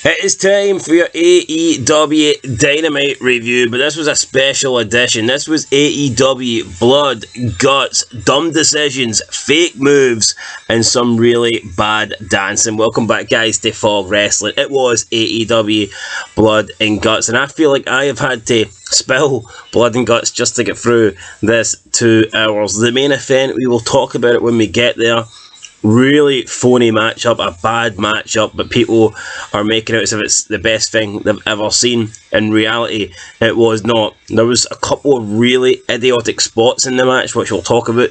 It is time for your AEW Dynamite review, but this was a special edition. This was AEW Blood, Guts, Dumb Decisions, Fake Moves, and some really bad dancing. Welcome back, guys, to Fog Wrestling. It was AEW Blood and Guts, and I feel like I have had to spill blood and guts just to get through this 2 hours. The main event, we will talk about it when we get there. Really phony matchup, a bad matchup, but people are making it as if it's the best thing they've ever seen. In reality, it was not. There was a couple of really idiotic spots in the match, which we'll talk about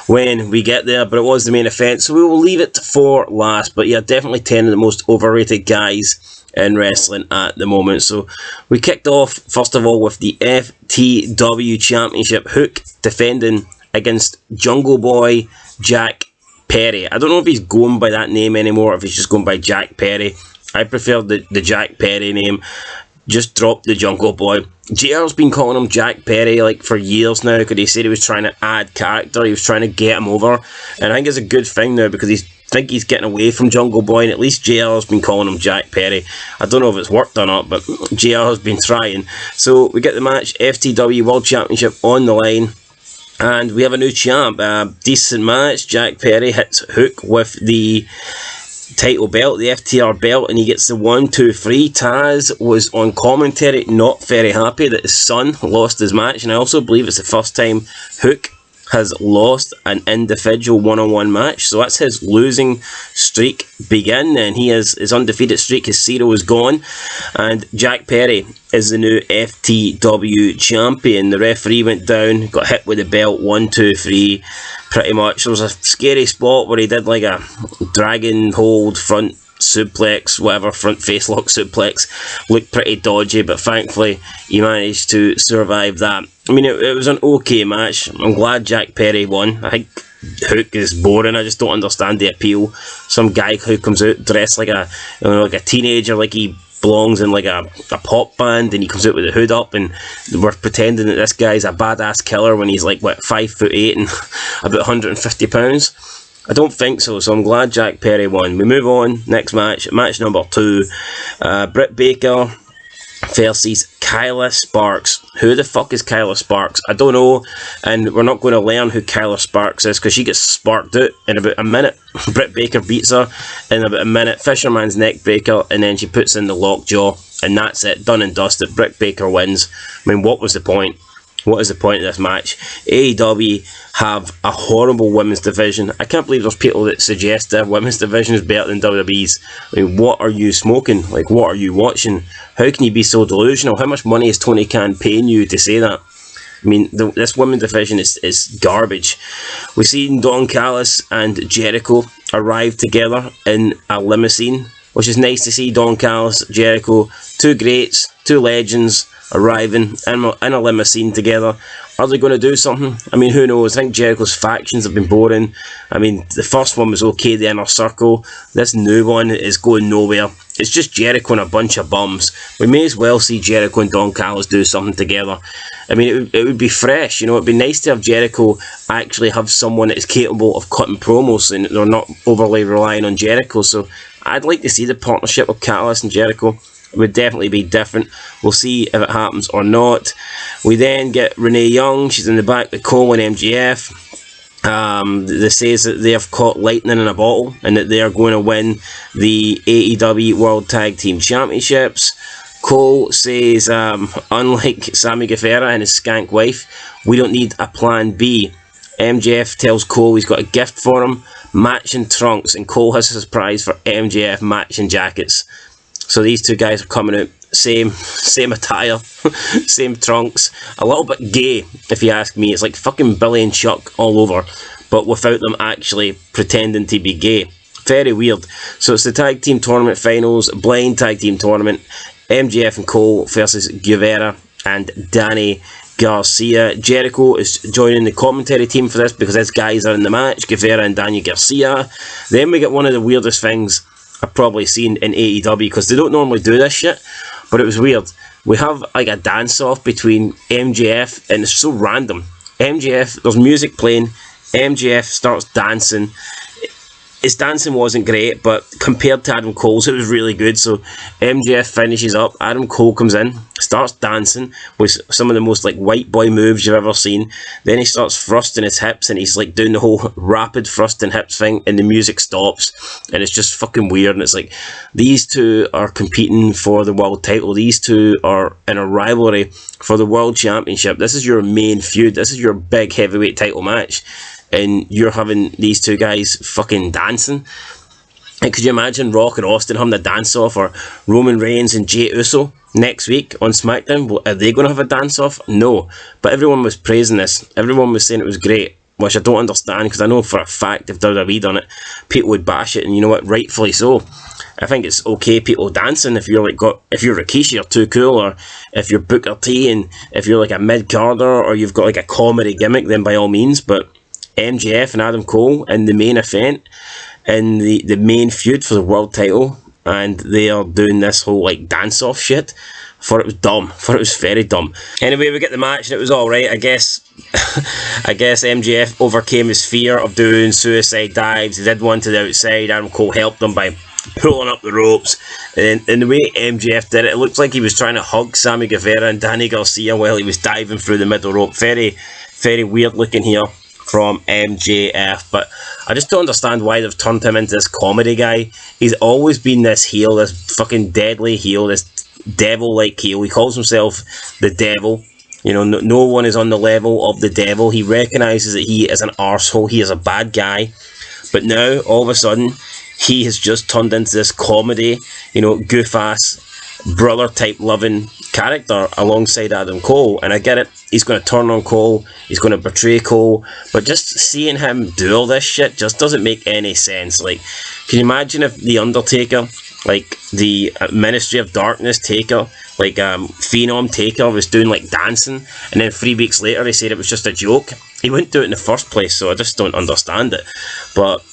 when we get there, but it was the main event, so we will leave it for last. But yeah, definitely 10 of the most overrated guys in wrestling at the moment. So we kicked off, first of all, with the FTW Championship. Hook defending against Jungle Boy Jack Perry. I don't know if he's going by that name anymore, or if he's just going by Jack Perry. I prefer the Jack Perry name. Just drop the Jungle Boy. JR's been calling him Jack Perry like for years now, because he said he was trying to add character, he was trying to get him over, and I think it's a good thing now, because he's getting away from Jungle Boy, and at least JR's been calling him Jack Perry. I don't know if it's worked or not, but JR has been trying. So we get the match, FTW World Championship on the line. And we have a new champ. Decent match. Jack Perry hits Hook with the title belt, the FTR belt, and he gets the 1, 2, 3. Taz was on commentary, not very happy that his son lost his match, and I also believe it's the first time Hook has lost an individual one-on-one match, so that's his losing streak begin, and his undefeated streak, his 0 is gone, and Jack Perry is the new FTW champion. The referee went down, got hit with the belt, 1, 2, 3, pretty much. There was a scary spot where he did like a dragon hold front suplex, whatever, front face lock suplex. Looked pretty dodgy, but thankfully he managed to survive that. I mean, it was an okay match. I'm glad Jack Perry won. I think Hook is boring. I just don't understand the appeal. Some guy who comes out dressed like a teenager, like he belongs in like a pop band, and he comes out with the hood up, and we're pretending that this guy's a badass killer when he's like, what, 5'8" and about 150 pounds. I don't think so, so I'm glad Jack Perry won. We move on, next match, match number 2. Britt Baker versus Kyla Sparks. Who the fuck is Kyla Sparks? I don't know, and we're not going to learn who Kyla Sparks is, because she gets sparked out in about a minute. Britt Baker beats her in about a minute, fisherman's neck breaker, and then she puts in the lockjaw, and that's it, done and dusted. Britt Baker wins. I mean, what was the point? What is the point of this match? AEW have a horrible women's division. I can't believe there's people that suggest their women's division is better than WWE's. I mean, what are you smoking? Like, what are you watching? How can you be so delusional? How much money is Tony Khan paying you to say that? I mean, this women's division is garbage. We've seen Don Callis and Jericho arrive together in a limousine, which is nice to see. Don Callis, Jericho, two greats, two legends, arriving in a limousine together. Are they going to do something? I mean, who knows? I think Jericho's factions have been boring. I mean, the first one was okay, the Inner Circle. This new one is going nowhere. It's just Jericho and a bunch of bums. We may as well see Jericho and Don Callis do something together. I mean, it would be fresh, you know. It'd be nice to have Jericho actually have someone that is capable of cutting promos, and they're not overly relying on Jericho. So I'd like to see the partnership of Callis and Jericho. It would definitely be different. We'll see if it happens or not. We then get Renee Young. She's in the back with Cole and MJF. They says that they have caught lightning in a bottle, and that they are going to win the AEW World Tag Team Championships. Cole says, unlike Sammy Guevara and his skank wife, we don't need a plan B. MJF tells Cole he's got a gift for him, matching trunks, and Cole has a surprise for MJF, matching jackets. So these two guys are coming out, same attire, same trunks, a little bit gay, if you ask me. It's like fucking Billy and Chuck all over, but without them actually pretending to be gay. Very weird. So it's the tag team tournament finals, blind tag team tournament, MJF and Cole versus Guevara and Danny Garcia. Jericho is joining the commentary team for this, because his guys are in the match, Guevara and Daniel Garcia. Then we get one of the weirdest things I've probably seen in AEW, because they don't normally do this shit, but it was weird. We have like a dance-off between MJF, and it's so random. MJF, there's music playing, MJF starts dancing, his dancing wasn't great, but compared to Adam Cole's, it was really good. So MJF finishes up. Adam Cole comes in, starts dancing with some of the most like white boy moves you've ever seen. Then he starts thrusting his hips, and he's like doing the whole rapid thrusting hips thing, and the music stops, and it's just fucking weird. And it's like, these two are competing for the world title. These two are in a rivalry for the world championship. This is your main feud. This is your big heavyweight title match. And you're having these two guys fucking dancing. And could you imagine Rock and Austin having a dance-off, or Roman Reigns and Jey Uso next week on SmackDown? Are they going to have a dance-off? No. But everyone was praising this. Everyone was saying it was great, which I don't understand, because I know for a fact if WWE done it, people would bash it, and you know what? Rightfully so. I think it's okay people dancing if you're if you're Rikishi, you're too cool, or if you're Booker T, and if you're like a mid-carder, or you've got like a comedy gimmick, then by all means. But MJF and Adam Cole in the main event, in the main feud for the world title, and they are doing this whole like dance-off shit. I thought it was dumb. I thought it was very dumb. Anyway, we get the match and it was alright. I guess MJF overcame his fear of doing suicide dives. He did one to the outside. Adam Cole helped him by pulling up the ropes, and the way MJF did it, it looked like he was trying to hug Sammy Guevara and Danny Garcia while he was diving through the middle rope. Very, very weird looking here from MJF, but I just don't understand why they've turned him into this comedy guy. He's always been this heel, this fucking deadly heel, this devil-like heel. He calls himself the devil. You know, no one is on the level of the devil. He recognises that he is an arsehole, he is a bad guy, but now, all of a sudden, he has just turned into this comedy, you know, goof-ass, brother-type loving character alongside Adam Cole. And I get it, he's going to turn on Cole, he's going to betray Cole, but just seeing him do all this shit just doesn't make any sense. Like, can you imagine if The Undertaker, like the Ministry of Darkness Taker, like Phenom Taker, was doing like dancing, and then 3 weeks later he said it was just a joke? He wouldn't do it in the first place, so I just don't understand it. But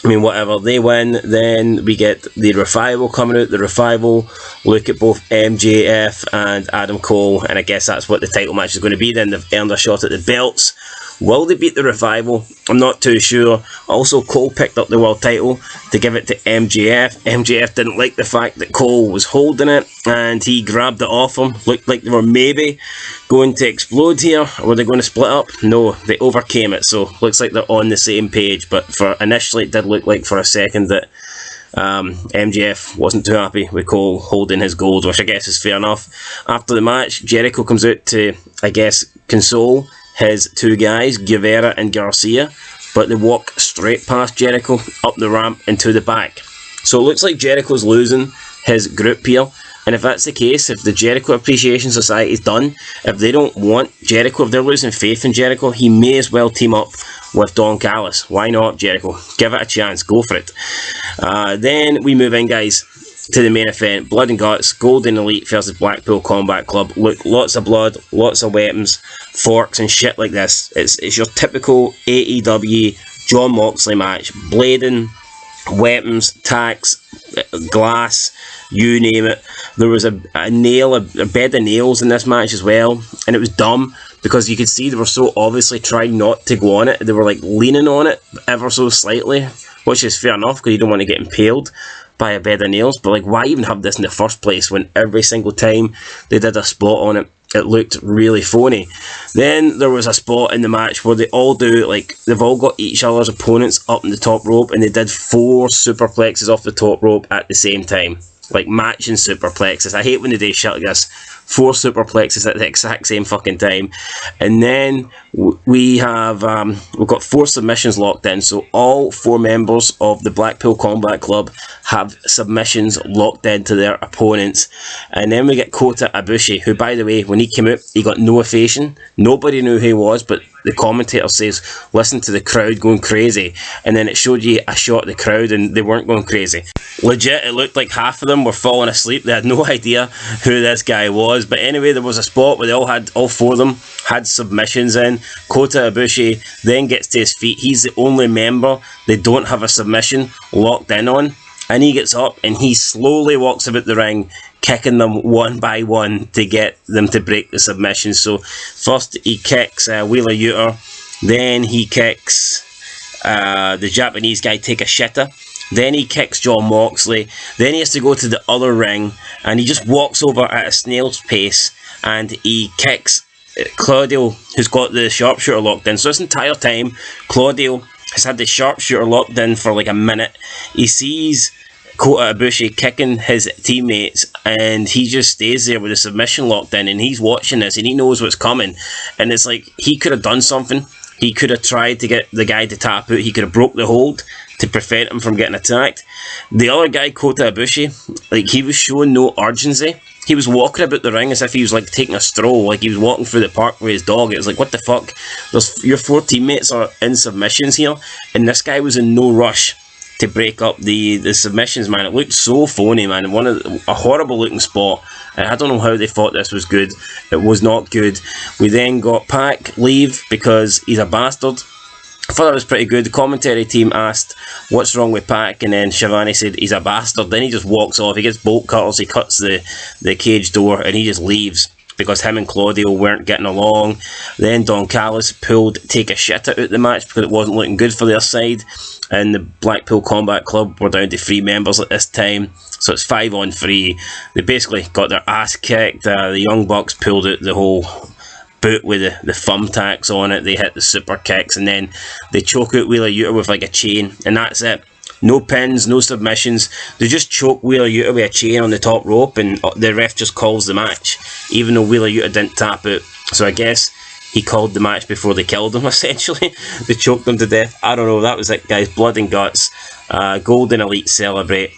I mean, whatever, they win. Then we get the Revival coming out. The Revival look at both MJF and Adam Cole, and I guess that's what the title match is going to be. Then they've earned a shot at the belts. Will they beat the Revival? I'm not too sure. Also, Cole picked up the world title to give it to MJF. MJF didn't like the fact that Cole was holding it, and he grabbed it off him. Looked like they were maybe going to explode here. Were they going to split up? No, they overcame it, so looks like they're on the same page. But for initially, it did look like for a second that MJF wasn't too happy with Cole holding his gold, which I guess is fair enough. After the match, Jericho comes out to, I guess, console his two guys, Guevara and Garcia, but they walk straight past Jericho, up the ramp and to the back. So it looks like Jericho's losing his group here, and if that's the case, if the Jericho Appreciation Society is done, if they don't want Jericho, if they're losing faith in Jericho, he may as well team up with Don Callis. Why not, Jericho? Give it a chance, go for it. Then we move in, guys, to the main event, Blood and Guts, Golden Elite versus Blackpool Combat Club. Look, lots of blood, lots of weapons, forks and shit like this. It's your typical AEW Jon Moxley match. Blading, weapons, tacks, glass, you name it. There was a bed of nails in this match as well, and it was dumb because you could see they were so obviously trying not to go on it. They were like leaning on it ever so slightly, which is fair enough because you don't want to get impaled by a bed of nails. But like, why even have this in the first place when every single time they did a spot on it, it looked really phony? Then there was a spot in the match where they all do, like, they've all got each other's opponents up in the top rope, and they did 4 superplexes off the top rope at the same time. Like, matching superplexes. I hate when they do shit like this. 4 superplexes at the exact same fucking time. And then we've got 4 submissions locked in. So all 4 members of the Blackpool Combat Club have submissions locked into their opponents. And then we get Kota Ibushi, who, by the way, when he came out, he got no ovation. Nobody knew who he was, but the commentator says, listen to the crowd going crazy. And then it showed you a shot of the crowd and they weren't going crazy. Legit, it looked like half of them were falling asleep. They had no idea who this guy was. But anyway, there was a spot where all 4 of them had submissions in. Kota Ibushi then gets to his feet. He's the only member they don't have a submission locked in on. And he gets up and he slowly walks about the ring, kicking them one by one to get them to break the submission. So first he kicks Wheeler Yuta, then he kicks the Japanese guy take a shitter. Then he kicks John Moxley. Then he has to go to the other ring, and he just walks over at a snail's pace, and he kicks Claudio, who's got the sharpshooter locked in. So this entire time, Claudio has had the sharpshooter locked in for like a minute. He sees Kota Ibushi kicking his teammates, and he just stays there with the submission locked in, and he's watching this, and he knows what's coming. And it's like, he could have done something. He could have tried to get the guy to tap out. He could have broke the hold to prevent him from getting attacked. The other guy, Kota Ibushi, like, he was showing no urgency. He was walking about the ring as if he was like taking a stroll, like he was walking through the park with his dog. It was like, what the fuck? Your 4 teammates are in submissions here, and this guy was in no rush to break up the submissions, man. It looked so phony, man. A horrible looking spot. And I don't know how they thought this was good. It was not good. We then got Pac leave because he's a bastard. I thought that was pretty good. The commentary team asked, what's wrong with Pac? And then Shivani said, he's a bastard. Then he just walks off. He gets bolt cutters. He cuts the cage door, and he just leaves because him and Claudio weren't getting along. Then Don Callis pulled Take a Shit out the match because it wasn't looking good for their side. And the Blackpool Combat Club were down to 3 members at this time. So it's 5-on-3. They basically got their ass kicked. The Young Bucks pulled out the whole boot with the thumbtacks on it. They hit the super kicks, and then they choke out Wheeler Yuta with like a chain, and that's it. No pins, no submissions. They just choke Wheeler Yuta with a chain on the top rope, and the ref just calls the match, even though Wheeler Yuta didn't tap out. So I guess he called the match before they killed him, essentially. They choked him to death. I don't know, that was it, guys. Blood and guts. Golden Elite celebrate.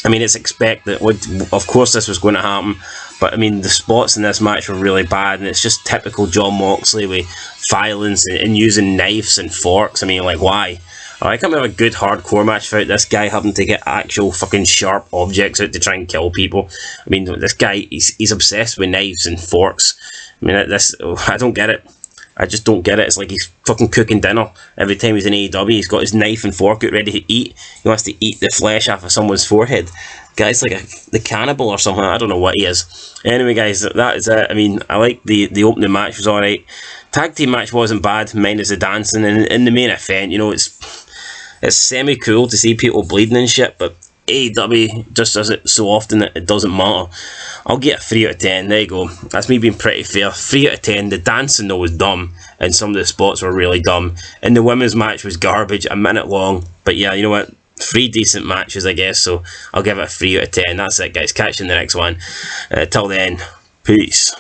I mean, it's expected. Of course this was going to happen. But, I mean, the spots in this match were really bad. And it's just typical John Moxley with violence and using knives and forks. I mean, like, why? I can't have a good hardcore match without this guy having to get actual fucking sharp objects out to try and kill people. I mean, this guy, he's obsessed with knives and forks. I mean, I don't get it. I just don't get it. It's like he's fucking cooking dinner every time he's in AEW. He's got his knife and fork out ready to eat. He wants to eat the flesh off of someone's forehead. Guy's like the cannibal or something. I don't know what he is. Anyway, guys, that is it. I mean, I like the opening match was alright. Tag team match wasn't bad, minus the dancing. And in the main event, you know, it's semi-cool to see people bleeding and shit, but AEW just does it so often that it doesn't matter. I'll get a 3 out of 10. There you go. That's me being pretty fair. 3 out of 10. The dancing though was dumb, and some of the spots were really dumb. And the women's match was garbage, a minute long. But yeah, you know what? 3 decent matches, I guess. So I'll give it a 3 out of 10. That's it, guys. Catch you in the next one. Till then, peace.